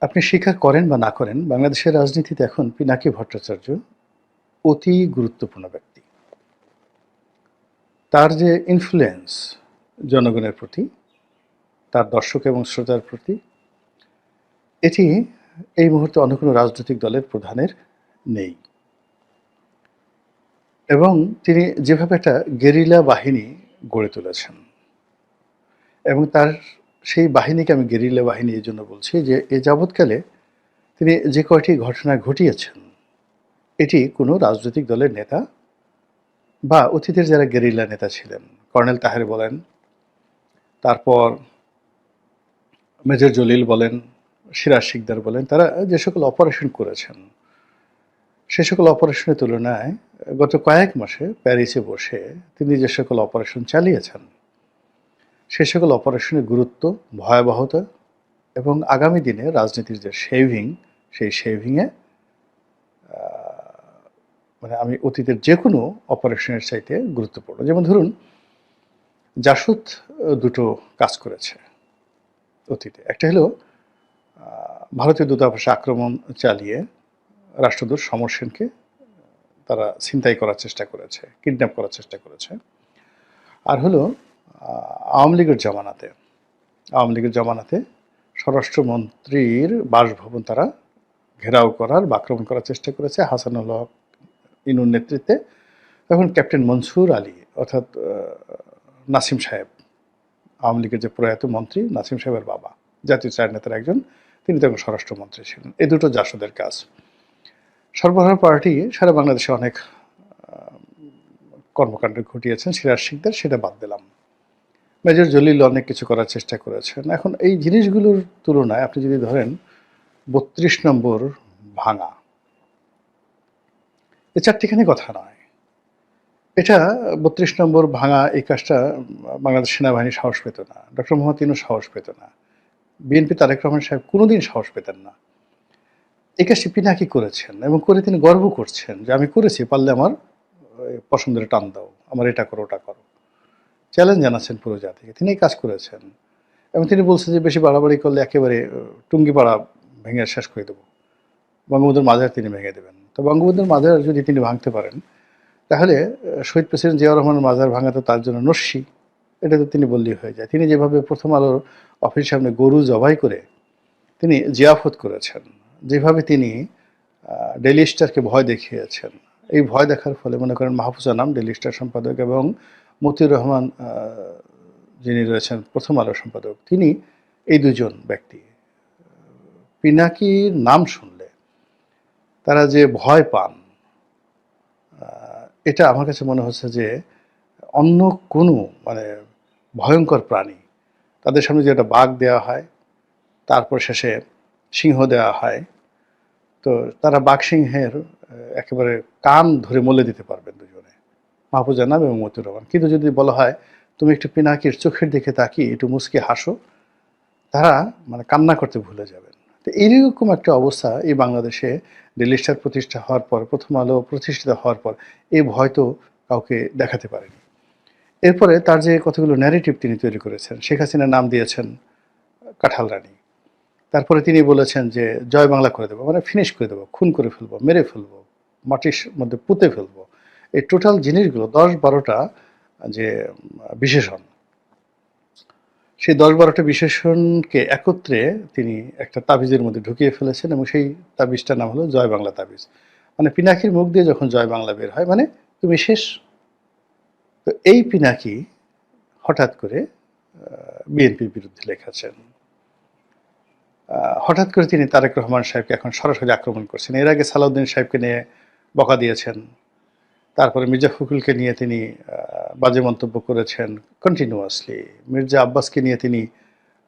আপনি স্বীকার করেন বা না করেন, বাংলাদেশের রাজনীতিতে এখন পিনাকি ভট্টাচার্য অতি গুরুত্বপূর্ণ ব্যক্তি। তার যে ইনফ্লুয়েন্স জনগণের প্রতি, তার দর্শক এবং শ্রোতার প্রতি, এটি এই মুহূর্তে অন্য কোনো রাজনৈতিক দলের প্রধানের নেই। এবং তিনি যেভাবে একটা গেরিলা বাহিনী গড়ে তুলেছেন, এবং তার সেই বাহিনীকে আমি গেরিলা বাহিনী এই জন্য বলছি যে এ যাবৎকালে তিনি যে কয়টি ঘটনা ঘটিয়েছেন, এটি কোনো রাজনৈতিক দলের নেতা বা অতীতের যারা গেরিলা নেতা ছিলেন, কর্নেল তাহের বলেন, তারপর মেজর জলিল বলেন, সিরাজ শিকদার বলেন, তারা যে সকল অপারেশন করেছেন, সে সকল অপারেশনের তুলনায় গত কয়েক মাসে প্যারিসে বসে তিনি যে সকল অপারেশন চালিয়েছেন, সে সকল অপারেশনের গুরুত্ব, ভয়াবহতা এবং আগামী দিনে রাজনীতির যে শেভিং, সেই শেভিংয়ে মানে আমি অতীতের যে কোনো অপারেশনের চাইতে গুরুত্বপূর্ণ। যেমন ধরুন, জাসদ দুটো কাজ করেছে অতীতে। একটা হলো ভারতীয় দূতাবাসে আক্রমণ চালিয়ে রাষ্ট্রদূত সমর সেনকে তারা ছিনতাই করার চেষ্টা করেছে, কিডন্যাপ করার চেষ্টা করেছে। আর হলো আওয়ামী লীগের জমানাতে স্বরাষ্ট্রমন্ত্রীর বাসভবন তারা ঘেরাও করার বা আক্রমণ করার চেষ্টা করেছে হাসানুল হক ইনুর নেতৃত্বে। তখন ক্যাপ্টেন মনসুর আলী, অর্থাৎ নাসিম সাহেব, আওয়ামী লীগের যে প্রয়াত মন্ত্রী, নাসিম সাহেবের বাবা, জাতীয় চার নেতার একজন, তিনি তখন স্বরাষ্ট্রমন্ত্রী ছিলেন। এই দুটো জাসদের কাজ। সরবরাহ পার্টি সারা বাংলাদেশে অনেক কর্মকাণ্ড ঘটিয়েছেন, সিরাজ শিকদার, সেটা বাদ দিলাম। মেজর জলিল অনেক কিছু করার চেষ্টা করেছেন। এখন এই জিনিসগুলোর তুলনায় আপনি যদি ধরেন ৩২ নম্বর ভাঙা, এ চারটিখানি কথা নয়। এটা ৩২ নম্বর ভাঙা, এই কাজটা বাংলাদেশ সেনাবাহিনী সাহস পেত না, ডক্টর মোহাম্মদ ইউনূস সাহস পেত না, বিএনপি তারেক রহমান সাহেব কোনোদিন সাহস পেতেন না। এই কাজটি পিনাকি করেছেন এবং করে তিনি গর্ব করছেন যে আমি করেছি, পারলে আমার পছন্দের টান দাও, আমার এটা করো ওটা করো। চ্যালেঞ্জ জানাচ্ছেন পুরো জাতিকে, তিনি এই কাজ করেছেন। এবং তিনি বলছেন যে বেশি বাড়াবাড়ি করলে একেবারে টুঙ্গিপাড়া ভেঙে শেষ করে দেবো, বঙ্গবন্ধুর মাজার তিনি ভেঙে দেবেন। তো বঙ্গবন্ধুর মাজার যদি তিনি ভাঙতে পারেন, তাহলে শহীদ প্রেসিডেন্ট জিয়াউর রহমানের মাজার ভাঙা তো তার জন্য নস্যি, এটা তো তিনি বললেই হয়ে যায়। তিনি যেভাবে প্রথম আলোর অফিসের সামনে গরু জবাই করে তিনি জিয়াফত করেছেন, যেভাবে তিনি ডেইলি স্টারকে ভয় দেখিয়েছেন, এই ভয় দেখার ফলে মনে করেন মাহফুজ আনাম ডেইলি স্টার সম্পাদক এবং মতিউর রহমান যিনি রয়েছেন প্রথম আলো সম্পাদক, তিনি এই দুজন ব্যক্তি পিনাকির নাম শুনলে তারা যে ভয় পান, এটা আমার কাছে মনে হচ্ছে যে অন্য কোনো মানে ভয়ঙ্কর প্রাণী, তাদের সামনে যে একটা বাঘ দেওয়া হয়, তারপর শেষে সিংহ দেওয়া হয়, তো তারা বাঘ সিংহের একেবারে কান ধরে মলে দিতে পারবেন দুজনে, মাহফুজ আনাম এবং মতিউর রহমান। কিন্তু যদি বলা হয় তুমি একটু পিনাকির চোখের দিকে তাকিয়ে একটু মুচকে হাসো, তারা মানে কান্না করতে ভুলে যাবেন। তো এইরকম একটা অবস্থা এই বাংলাদেশে ডেইলি স্টার প্রতিষ্ঠা হওয়ার পর, প্রথম আলো প্রতিষ্ঠিত হওয়ার পর এই ভয় তো কাউকে দেখাতে পারেনি। এরপরে তার যে কতগুলো ন্যারেটিভ তিনি তৈরি করেছেন, শেখ হাসিনার নাম দিয়েছেন কাঁঠাল রানী, তারপরে তিনি বলেছেন যে জয় বাংলা করে দেবো, মানে ফিনিশ করে দেবো, খুন করে ফেলবো, মেরে ফেলবো, মাটির মধ্যে পুঁতে ফেলবো। এই টোটাল জিনিসগুলো ১০-১২টা যে বিশেষণ, সেই ১০-১২টা বিশেষণকে একত্রে তিনি একটা তাবিজের মধ্যে ঢুকিয়ে ফেলেছেন এবং সেই তাবিজটার নাম হলো জয় বাংলা তাবিজ। মানে পিনাকির মুখ দিয়ে যখন জয় বাংলা বের হয় মানে তুমি শেষ। তো এই পিনাকি হঠাৎ করে বিএনপির বিরুদ্ধে লেখাছেন, হঠাৎ করে তিনি তারেক রহমান সাহেবকে এখন সরাসরি আক্রমণ করছেন। এর আগে সালাউদ্দিন সাহেবকে নিয়ে বকা দিয়েছেন, তারপরে মির্জা ফখরুলকে নিয়ে তিনি বাজে মন্তব্য করেছেন কন্টিনিউয়াসলি, মির্জা আব্বাসকে নিয়ে তিনি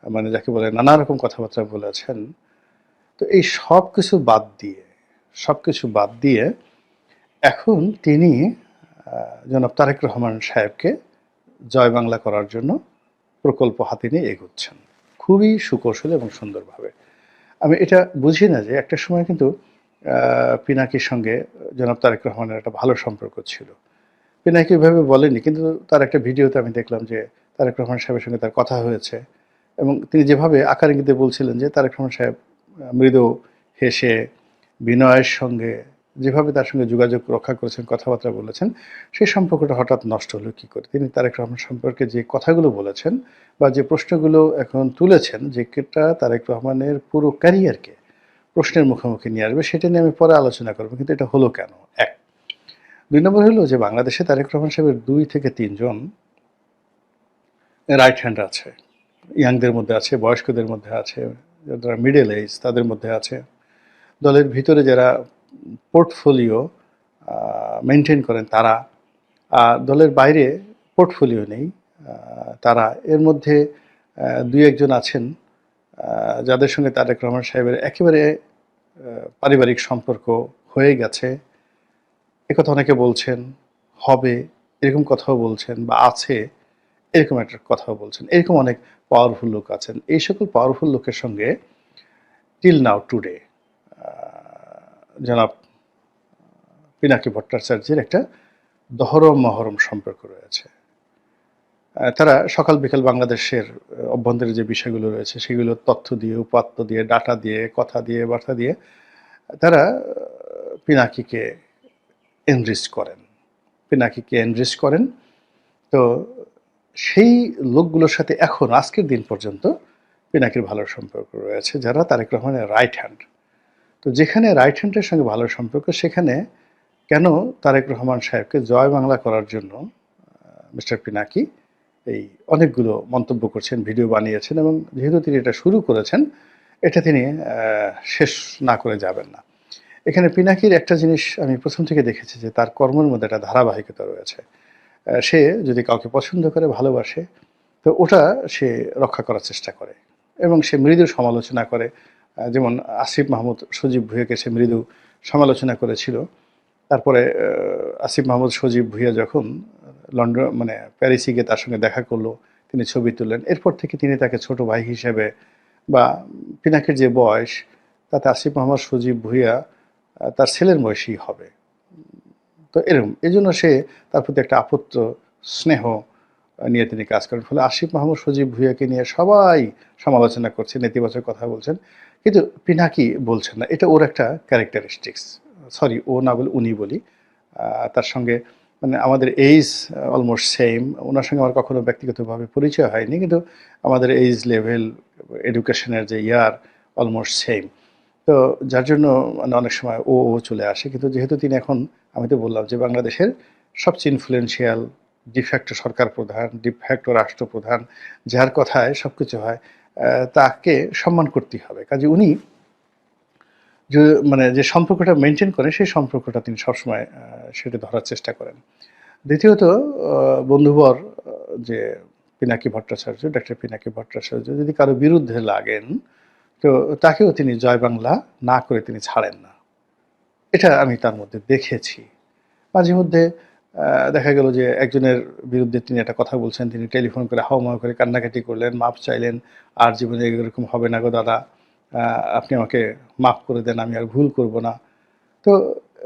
মানে যাকে বলে নানা রকম কথাবার্তা বলেছেন। তো এই সব কিছু বাদ দিয়ে এখন তিনি জনাব তারেক রহমান সাহেবকে জয় বাংলা করার জন্য প্রকল্প হাতে নিয়ে এগোচ্ছেন খুবই সুকৌশলে এবং সুন্দরভাবে। আমি এটা বুঝি না যে একটা সময় কিন্তু পিনাকির সঙ্গে জনাব তারেক রহমানের একটা ভালো সম্পর্ক ছিল। পিনাকি ওইভাবে বলেনি, কিন্তু তার একটা ভিডিওতে আমি দেখলাম যে তারেক রহমান সাহেবের সঙ্গে তার কথা হয়েছে এবং তিনি যেভাবে আকার ইঙ্গিতে বলছিলেন যে তারেক রহমান সাহেব মৃদু হেসে বিনয়ের সঙ্গে যেভাবে তার সঙ্গে যোগাযোগ রক্ষা করেছেন, কথাবার্তা বলেছেন, সেই সম্পর্কটা হঠাৎ নষ্ট হলো কী করে? তিনি তারেক রহমান সম্পর্কে যে কথাগুলো বলেছেন বা যে প্রশ্নগুলো এখন তুলেছেন, যেটা তারেক রহমানের পুরো ক্যারিয়ারকে প্রশ্নের মুখোমুখি নিয়ে আসবে, সেটা নিয়ে আমি পরে আলোচনা করব। কিন্তু এটা হলো কেন? ১। ২ নম্বর হলো যে বাংলাদেশে তারেক রহমান সাহেবের ২ থেকে ৩ জন রাইট হ্যান্ড আছে। ইয়াংদের মধ্যে আছে, বয়স্কদের মধ্যে আছে, যারা মিডল এজ তাদের মধ্যে আছে। দলের ভিতরে যারা পোর্টফোলিও মেনটেন করেন তারা, দলের বাইরে পোর্টফোলিও নেই তারা। এর মধ্যে ২-১ জন আছেন যাদের সঙ্গে তারেক রহমান সাহেবের একেবারে পারিবারিক সম্পর্ক হয়ে গেছে। একথা অনেকে বলছেন, হবে এরকম কথাও বলছেন, বা আছে এরকম একটা কথাও বলছেন। এরকম অনেক পাওয়ারফুল লোক আছেন। এই সকল পাওয়ারফুল লোকের সঙ্গে টিল নাও টুডে জনাব পিনাকি ভট্টাচার্যের একটা দহরম মহরম সম্পর্ক রয়েছে। তারা সকাল বিকাল বাংলাদেশের অভ্যন্তরে যে বিষয়গুলো রয়েছে সেগুলো তথ্য দিয়ে, উপাত্ত দিয়ে, ডাটা দিয়ে, কথা দিয়ে, বার্তা দিয়ে তারা পিনাকিকে এনরিচ করেন। পিনাকিকে এনরিচ করেন। তো সেই লোকগুলোর সাথে এখন আজকের দিন পর্যন্ত পিনাকির ভালো সম্পর্ক রয়েছে, যারা তারেক রহমানের রাইট হ্যান্ড। তো যেখানে রাইট হ্যান্ডের সঙ্গে ভালো সম্পর্ক, সেখানে কেন তারেক রহমান সাহেবকে জয় বাংলা করার জন্য মিস্টার পিনাকি এই অনেকগুলো মন্তব্য করছেন, ভিডিও বানিয়েছেন, এবং যেহেতু তিনি এটা শুরু করেছেন, এটা তিনি শেষ না করে যাবেন না। এখানে পিনাকির একটা জিনিস আমি প্রথম থেকে দেখেছি, যে তার কর্মের মধ্যে একটা ধারাবাহিকতা রয়েছে। সে যদি কাউকে পছন্দ করে, ভালোবাসে, তো ওটা সে রক্ষা করার চেষ্টা করে এবং সে মৃদু সমালোচনা করে। যেমন আসিফ মাহমুদ সজীব ভুঁইয়াকে সে মৃদু সমালোচনা করেছিল। তারপরে আসিফ মাহমুদ সজীব ভুঁইয়া যখন লন্ডন মানে প্যারিসে গিয়ে তার সঙ্গে দেখা করলো, তিনি ছবি তুললেন। এরপর থেকে তিনি তাকে ছোট ভাই হিসেবে, বা পিনাকির যে বয়স তাতে আসিফ মাহমুদ সজীব ভুঁইয়া তার ছেলের বয়সী হবে। তো এরকম এজন্য সে তার প্রতি একটা আপত্ত স্নেহ নিয়ে তিনি কাজ করেন। ফলে আসিফ মাহমুদ সজীব ভুঁইয়াকে নিয়ে সবাই সমালোচনা করছে, নেতিবাচক কথা বলছেন, কিন্তু পিনাকি বলছেন না। এটা ওর একটা ক্যারেক্টারিস্টিক্স। সরি, ও না বলে উনি বলি। তার সঙ্গে মানে আমাদের এইজ অলমোস্ট সেম। ওনার সঙ্গে আমার কখনো ব্যক্তিগতভাবে পরিচয় হয়নি, কিন্তু আমাদের এইজ লেভেল, এডুকেশনের যে ইয়ার অলমোস্ট সেম। তো যার জন্য মানে অনেক সময় ও চলে আসে। কিন্তু যেহেতু তিনি এখন, আমি তো বললাম যে বাংলাদেশের সবচেয়ে ইনফ্লুয়েন্সিয়াল ডিফ্যাক্টো সরকার প্রধান, ডিফ্যাক্টো রাষ্ট্রপ্রধান, যার কথায় সবকিছু হয়, তাকে সম্মান করতেই হবে। কাজে উনি যে মানে যে সম্পর্কটা মেনটেন করেন, সেই সম্পর্কটা তিনি সবসময় সেটা ধরার চেষ্টা করেন। দ্বিতীয়ত বন্ধুবর যে পিনাকি ভট্টাচার্য, ডক্টর পিনাকি ভট্টাচার্য যদি কারো বিরুদ্ধে লাগেন, তো তাকেও তিনি জয় বাংলা না করে তিনি ছাড়েন না। এটা আমি তার মধ্যে দেখেছি। মাঝে মধ্যে দেখা গেল যে একজনের বিরুদ্ধে তিনি একটা কথা বলছেন, তিনি টেলিফোন করে হাউমাউ করে কান্নাকাটি করলেন, মাপ চাইলেন, "আর জীবনে এরকম হবে না গো দাদা। আপনি আমাকে মাফ করে দেন, আমি আর ভুল করব না।" তো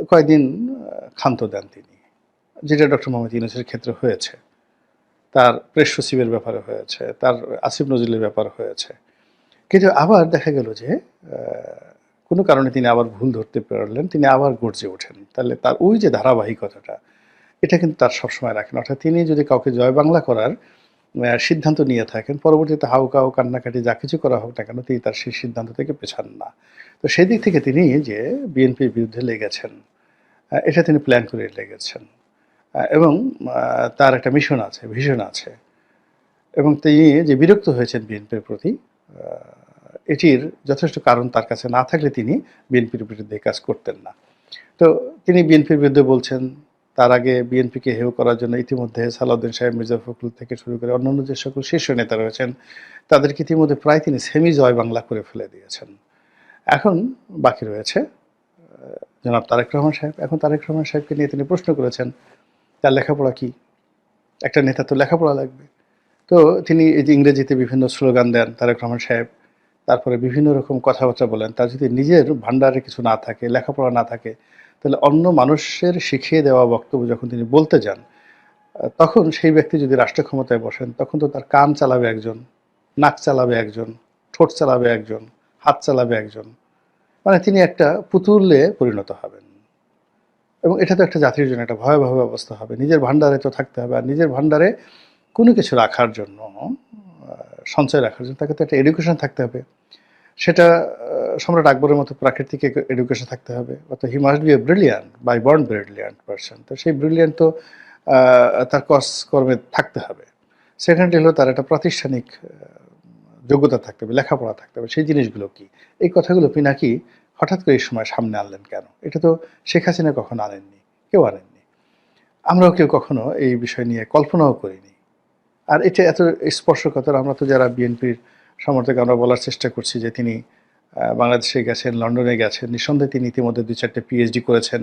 কয়েকদিন ক্ষান্ত দেন তিনি। যেটা ডক্টর মোহাম্মদ ইউনূসের ক্ষেত্রে হয়েছে। তার প্রেস সচিবের ব্যাপারে হয়েছে, তার আসিফ নজরুলের ব্যাপার হয়েছে। কিন্তু আবার দেখা গেল যে কোনো কারণে তিনি আবার ভুল ধরতে পারলেন, তিনি আবার গর্জে ওঠেন। তাহলে তার ওই যে ধারাবাহিকতাটা, এটা কিন্তু তার সবসময় রাখেন। অর্থাৎ তিনি যদি কাউকে জয় বাংলা করার সিদ্ধান্ত নিয়ে থাকেন, পরবর্তীতে হাউকাউ কান্নাকাটি যা কিছু করা হোক না কেন, তিনি তার সেই সিদ্ধান্ত থেকে পেছান না। তো সেদিক থেকে তিনি যে বিএনপির বিরুদ্ধে লেগেছেন, এটা তিনি প্ল্যান করে লেগেছেন, এবং তার একটা মিশন আছে, ভিশন আছে, এবং তিনি যে বিরক্ত হয়েছেন বিএনপির প্রতি, এটির যথেষ্ট কারণ তার কাছে না থাকলে তিনি বিএনপির বিরুদ্ধে কাজ করতেন না। তো তিনি বিএনপির বিরুদ্ধে বলছেন। তার আগে বিএনপিকে হেয় করার জন্য ইতিমধ্যে সালাউদ্দিন সাহেব, মির্জা ফখরুল থেকে শুরু করে অন্যান্য যে সকল শীর্ষ নেতা রয়েছেন, তাদেরকে ইতিমধ্যে প্রায় তিনি সেমি জয় বাংলা করে ফেলে দিয়েছেন। এখন বাকি রয়েছে জনাব তারেক রহমান সাহেব। এখন তারেক রহমান সাহেবকে নিয়ে তিনি প্রশ্ন করেছেন, তার লেখাপড়া কি? একটা নেতা তো লেখাপড়া লাগবে। তো তিনি এই যে ইংরেজিতে বিভিন্ন স্লোগান দেন তারেক রহমান সাহেব, তারপরে বিভিন্ন রকম কথাবার্তা বলেন। তার যদি নিজের ভান্ডারে কিছু না থাকে, লেখাপড়া না থাকে, তাহলে অন্য মানুষের শিখিয়ে দেওয়া বক্তব্য যখন তিনি বলতে যান, তখন সেই ব্যক্তি যদি রাষ্ট্র ক্ষমতায় বসেন, তখন তো তার কান চালাবে একজন, নাক চালাবে একজন, ঠোঁট চালাবে একজন, হাত চালাবে একজন। মানে তিনি একটা পুতুলে পরিণত হবেন, এবং এটা তো একটা জাতির জন্য একটা ভয়াবহ অবস্থা হবে। নিজের ভান্ডারে তো থাকতে হবে, আর নিজের ভান্ডারে কোনো কিছু রাখার জন্য, সঞ্চয় রাখার জন্য তাকে তো একটা এডুকেশন থাকতে হবে। সেটা সম্রাট আকবরের মতো প্রাকৃতিক এডুকেশন থাকতে হবে, অর্থাৎ he must be a brilliant, by born brilliant person. তো সেই ব্রিলিয়ান্ট তো তার কর্মে থাকতে হবে। সেকেন্ডলি হলো তার একটা প্রাতিষ্ঠানিক যোগ্যতা থাকতে হবে, লেখাপড়া থাকতে হবে। সেই জিনিসগুলো কি? এই কথাগুলো পিনাকি হঠাৎ করে এই সময় সামনে আনলেন কেন? এটা তো শেখ হাসিনা কখনো আনেননি, কেউ আনেননি, আমরাও কেউ কখনো এই বিষয় নিয়ে কল্পনাও করিনি। আর এটা এত স্পর্শকাতর, আমরা তো যারা বিএনপির সমর্থক আমরা বলার চেষ্টা করছি যে তিনি বাংলাদেশে গেছেন, লন্ডনে গেছেন, নিঃসন্দেহে তিনি ইতিমধ্যে ২-৪টে পিএইচডি করেছেন,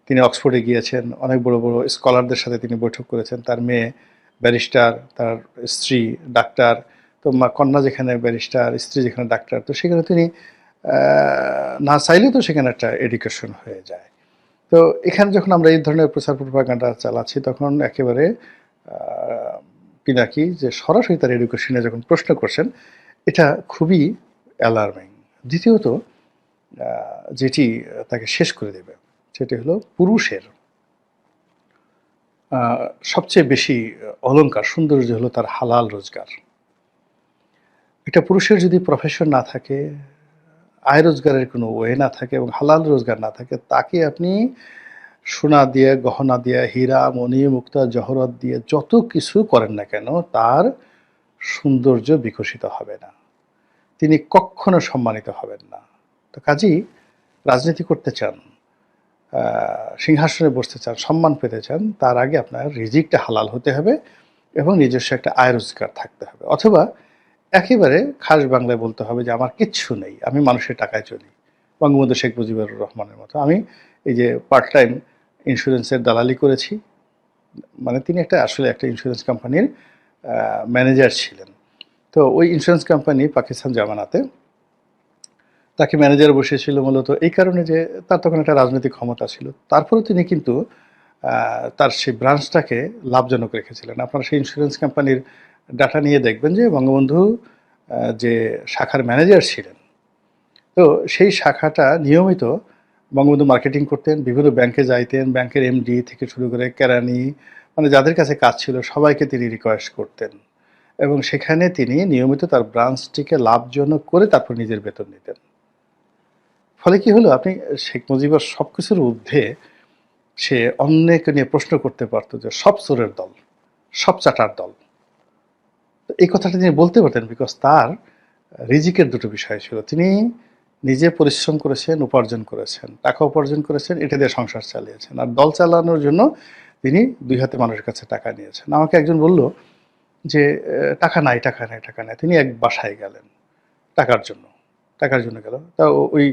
তিনি অক্সফোর্ডে গিয়েছেন, অনেক বড় বড় স্কলারদের সাথে তিনি বৈঠক করেছেন, তার মেয়ে ব্যারিস্টার, তার স্ত্রী ডাক্তার, তো কন্যা যেখানে ব্যারিস্টার, স্ত্রী যেখানে ডাক্তার, তো সেখানে তিনি না চাইলেও তো সেখানে একটা এডুকেশন হয়ে যায়। তো এখানে যখন আমরা এই ধরনের প্রচার প্রপাগান্ডা চালাচ্ছি, তখন একেবারে পিনাকি যে সরাসরি তার এডুকেশনে যখন প্রশ্ন করছেন, এটা খুবই অ্যালার্মিং। দ্বিতীয়ত যেটি তাকে শেষ করে দেবে, সেটি হলো পুরুষের সবচেয়ে বেশি অলংকার, সৌন্দর্য হলো তার হালাল রোজগার। এটা পুরুষের যদি প্রফেশন না থাকে, আয় রোজগারের কোনো ওয়ে না থাকে এবং হালাল রোজগার না থাকে, তাকে আপনি সোনা দিয়ে, গহনা দিয়ে, হীরা, মণি, মুক্তা, জহরত দিয়ে যত কিছু করেন না কেন, তার সৌন্দর্য বিকশিত হবে না, তিনি কখনো সম্মানিত হবেন না। তো কাজেই রাজনীতি করতে চান, সিংহাসনে বসতে চান, সম্মান পেতে চান, তার আগে আপনার রিজিকটা হালাল হতে হবে এবং নিজস্ব একটা আয় রোজগার থাকতে হবে। অথবা একেবারে খাস বাংলায় বলতে হবে যে আমার কিচ্ছু নেই, আমি মানুষের টাকায় চলি, বঙ্গবন্ধু শেখ মুজিবুর রহমানের মতো। আমি এই যে পার্ট টাইম ইন্স্যুরেন্সের দালালি করেছি, মানে তিনি আসলে একটা ইন্স্যুরেন্স কোম্পানির ম্যানেজার ছিলেন। তো ওই ইন্স্যুরেন্স কোম্পানি পাকিস্তান জামানাতে তাকে ম্যানেজার বসিয়েছিল মূলত এই কারণে যে তার তখন একটা রাজনৈতিক ক্ষমতা ছিল। তারপরেও তিনি কিন্তু তার সেই ব্রাঞ্চটাকে লাভজনক রেখেছিলেন। আপনারা সেই ইন্স্যুরেন্স কোম্পানির ডাটা নিয়ে দেখবেন যে বঙ্গবন্ধু যে শাখার ম্যানেজার ছিলেন, তো সেই শাখাটা নিয়মিত বঙ্গবন্ধু মার্কেটিং করতেন, বিভিন্ন ব্যাংকে যাইতেন, ব্যাংকের এমডি থেকে শুরু করে কেরানি, মানে যাদের কাছে কাজ ছিল সবাইকে তিনি রিকোয়েস্ট করতেন, এবং সেখানে তিনি নিয়মিত তার ব্রাঞ্চটিকে লাভজনক করে তারপর নিজের বেতন নিতেন। ফলে কি হলো, আপনি শেখ মুজিবুর সব কিছুর ঊর্ধ্বে সে অন্যকে নিয়ে প্রশ্ন করতে পারতো যে সব চোরের দল, সব চাটার দল। তো এই কথাটা তিনি বলতে পারতেন, বিকজ তার রিজিকের দুটো বিষয় ছিল। তিনি নিজে পরিশ্রম করেছেন, উপার্জন করেছেন, টাকা উপার্জন করেছেন, এটা দিয়ে সংসার চালিয়েছেন, আর দল চালানোর জন্য তিনি দুই হাতে মানুষের কাছে টাকা নিয়েছেন। আমাকে একজন বলল যে টাকা নাই, টাকা নাই, টাকা নাই। তিনি এক বাসায় গেলেন টাকার জন্য, টাকার জন্য গেল। তা ওই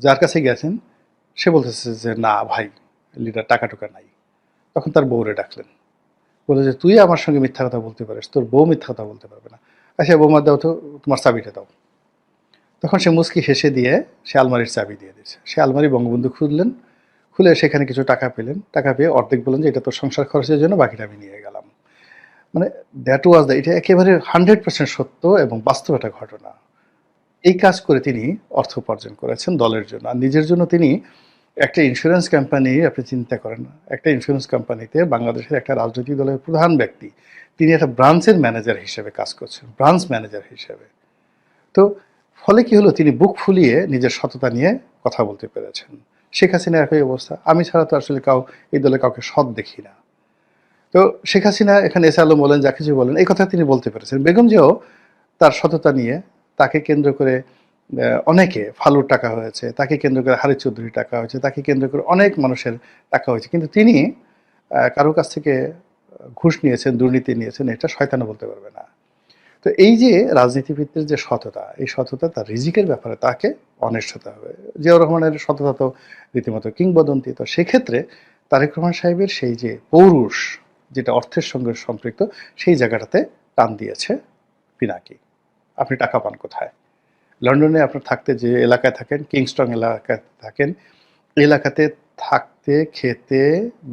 যার কাছে গেছেন সে বলতেছে যে না ভাই, লিডার টাকা টুকা নাই। তখন তার বউরে ডাকলেন, বলে যে তুই আমার সঙ্গে মিথ্যা কথা বলতে পারিস, তোর বউ মিথ্যা কথা বলতে পারবে না। আচ্ছা বৌমা দাও তো, তোমার চাবিটা দাও। তখন সে মুচকি হেসে দিয়ে সে আলমারির চাবি দিয়ে দিয়েছে। সে আলমারি বঙ্গবন্ধু খুললেন, খুলে সেখানে কিছু টাকা পেলেন, টাকা পেয়ে অর্ধেক বললেন যে এটা তোর সংসার খরচের জন্য, বাকিটা আমি নিয়ে গেলাম। মানে দ্যাট ওয়াজ দ্য, এটা একেবারে 100% সত্য এবং বাস্তব একটা ঘটনা। এই কাজ করে তিনি অর্থ উপার্জন করেছেন দলের জন্য, আর নিজের জন্য তিনি একটা ইন্স্যুরেন্স কোম্পানি, আপনি চিন্তা করেন না, একটা ইন্স্যুরেন্স কোম্পানিতে বাংলাদেশের একটা রাজনৈতিক দলের প্রধান ব্যক্তি, তিনি একটা ব্রাঞ্চের ম্যানেজার হিসেবে কাজ করছেন, ব্রাঞ্চ ম্যানেজার হিসেবে। তো ফলে কি হলো, তিনি বুক ফুলিয়ে নিজের সততা নিয়ে কথা বলতে পেরেছেন। শেখ হাসিনা একই অবস্থা, আমি ছাড়া তো আসলে এই দলে কাউকে সৎ দেখি না। তো শেখ হাসিনা এখানে এসে আলম বলেন, যা কিছু বলেন, এই কথা তিনি বলতে পেরেছেন। বেগম জিয়াও তার সততা নিয়ে, তাকে কেন্দ্র করে অনেকে ফালুর টাকা হয়েছে, তাকে কেন্দ্র করে হারিস চৌধুরীর টাকা হয়েছে, তাকে কেন্দ্র করে অনেক মানুষের টাকা হয়েছে, কিন্তু তিনি কারো কাছ থেকে ঘুষ নিয়েছেন, দুর্নীতি নিয়েছেন, এটা শয়তানও বলতে পারবে না। তো এই যে রাজনীতিবিদদের যে সততা, এই সততা তার রিজিকের ব্যাপারে তাকে অনেস্ট হতে হবে। জিয়াউর রহমানের সততা তো রীতিমতো কিংবদন্তি। তো সেক্ষেত্রে তারেক রহমান সাহেবের সেই যে পৌরুষ, যেটা অর্থের সঙ্গে সম্পৃক্ত, সেই জায়গাটাতে টান দিয়েছে পিনাকি। আপনি টাকা পান কোথায়? লন্ডনে আপনার থাকতে যে এলাকায় থাকেন, কিংস্টন এলাকায় থাকেন, এলাকাতে থাকতে খেতে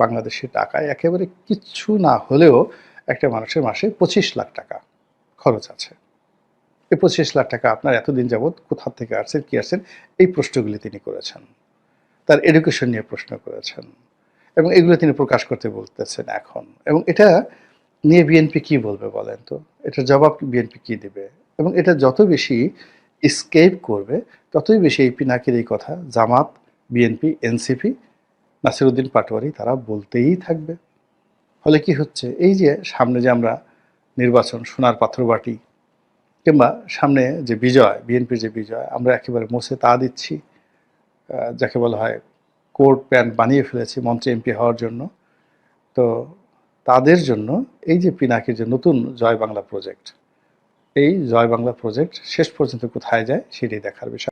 বাংলাদেশি টাকায় একেবারে কিচ্ছু না হলেও একটা মানুষের মাসে 25 লাখ টাকা খরচ আছে। এই 25 লাখ টাকা আপনার এতদিন যাবৎ কোথা থেকে আসছেন, কি আসছেন, এই প্রশ্নগুলি তিনি করেছেন। তার এডুকেশন নিয়ে প্রশ্ন করেছেন এবং এগুলো তিনি প্রকাশ করতে বলতেছেন এখন। এবং এটা নিয়ে বিএনপি কি বলবে বলেন তো? এটার জবাব বিএনপি কি দেবে? এবং এটা যত বেশি এসকেপ করবে, ততই বেশি এই পিনাকির এই কথা জামাত, বিএনপি, এনসিপি, নাসিরউদ্দিন পাটোয়ারি তারা বলতেই থাকবে। ফলে কি হচ্ছে, এই যে সামনে যে আমরা নির্বাচন, সোনার পাথরবাটি, কিংবা সামনে যে বিজয়, বিএনপির যে বিজয়, আমরা একেবারে মুছে তা দিচ্ছি, যাকে বলা হয় কোট প্যান্ট বানিয়ে ফেলেছি মন্ত্রী এমপি হওয়ার জন্য। তো তাদের জন্য এই যে পিনাকির যে নতুন জয় বাংলা প্রজেক্ট, এই জয় বাংলা প্রজেক্ট শেষ পর্যন্ত কোথায় যায় সেটাই দেখার বিষয়।